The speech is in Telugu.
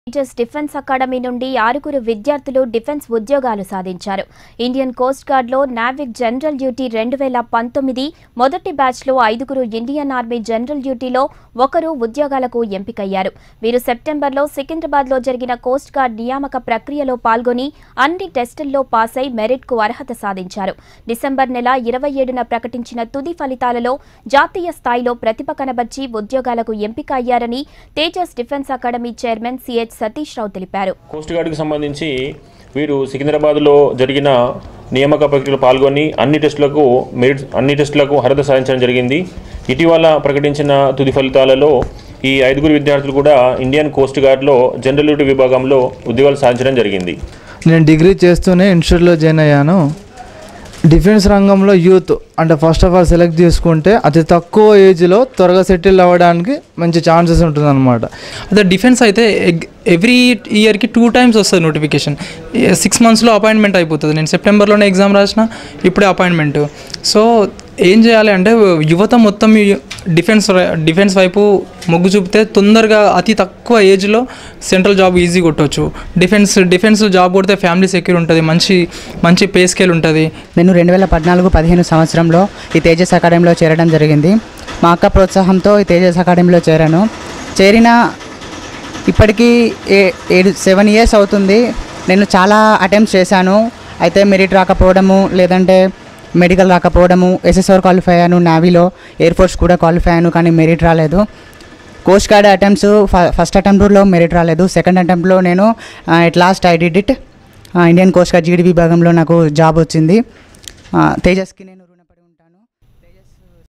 తేజస్ డిఫెన్స్ అకాడమీ నుండి 6 విద్యార్థులు డిఫెన్స్ ఉద్యోగాలు సాధించారు. ఇండియన్ కోస్ట్ గార్డ్లో నావిక్ జనరల్ డ్యూటీ 2019 మొదటి బ్యాచ్లో 5 ఇండియన్ ఆర్మీ జనరల్ డ్యూటీలో 1 ఉద్యోగాలకు ఎంపికయ్యారు. వీరు సెప్టెంబర్లో సికింద్రాబాద్లో జరిగిన కోస్ట్ గార్డ్ నియామక ప్రక్రియలో పాల్గొని అన్ని టెస్టుల్లో పాస్ అయి మెరిట్కు అర్హత సాధించారు. డిసెంబర్ నెల 27న ప్రకటించిన తుది ఫలితాలలో జాతీయ స్థాయిలో ప్రతిభ కనబర్చి ఉద్యోగాలకు ఎంపిక అయ్యారని Tejas defence academy chairman CH Satish Rao తెలిపారు. కోస్ట్ గార్డ్కి సంబంధించి వీరు సికింద్రాబాద్లో జరిగిన నియామక ప్రక్రియలో పాల్గొని అన్ని టెస్టులకు అర్హత సాధించడం జరిగింది. ఇటీవల ప్రకటించిన తుది ఫలితాలలో ఈ 5 విద్యార్థులు కూడా ఇండియన్ కోస్ట్ గార్డ్లో జనరల్ డ్యూటీ విభాగంలో ఉద్యోగాలు సాధించడం జరిగింది. నేను డిగ్రీ చేస్తూనే ఇన్స్టిట్యూట్లో జాయిన్ అయ్యాను. డిఫెన్స్ రంగంలో యూత్ అంటే ఫస్ట్ ఆఫ్ ఆల్ సెలెక్ట్ చేసుకుంటే అతి తక్కువ ఏజ్లో త్వరగా సెటిల్ అవ్వడానికి మంచి ఛాన్సెస్ ఉంటుందన్నమాట. అదే డిఫెన్స్ అయితే ఎవ్రీ ఇయర్కి 2 times వస్తుంది నోటిఫికేషన్. 6 monthsలో అపాయింట్మెంట్ అయిపోతుంది. నేను సెప్టెంబర్లోనే ఎగ్జామ్ రాసిన, ఇప్పుడే అపాయింట్మెంట్. సో ఏం చేయాలి అంటే యువత మొత్తం డిఫెన్స్ వైపు మొగ్గు చూపితే తొందరగా అతి తక్కువ ఏజ్లో సెంట్రల్ జాబ్ ఈజీ కొట్టవచ్చు. డిఫెన్స్ జాబ్ కొడితే ఫ్యామిలీ సెక్యూర్ ఉంటుంది, మంచి పే స్కేల్ ఉంటుంది. నేను 2014-15 సంవత్సరంలో ఈ తేజస్ అకాడమీలో చేరడం జరిగింది. మా అక్క ప్రోత్సాహంతో ఈ తేజస్ అకాడమీలో చేరిన ఇప్పటికీ 7 years అవుతుంది. నేను చాలా అటెంప్ట్స్ చేశాను. అయితే మెరిట్ రాకపోవడము, లేదంటే మెడికల్ రాకపోవడము, SSR క్వాలిఫై అయ్యాను, నేవీలో ఎయిర్ ఫోర్స్ కూడా క్వాలిఫై అయ్యాను, కానీ మెరిట్ రాలేదు. కోస్ట్ గార్డ్ అటెంప్ట్స్ ఫస్ట్ అటెంప్ట్లో మెరిట్ రాలేదు. సెకండ్ అటెంప్ట్లో నేను at last I did it. Indian coast guard GD విభాగంలో నాకు జాబ్ వచ్చింది. తేజస్కి నేను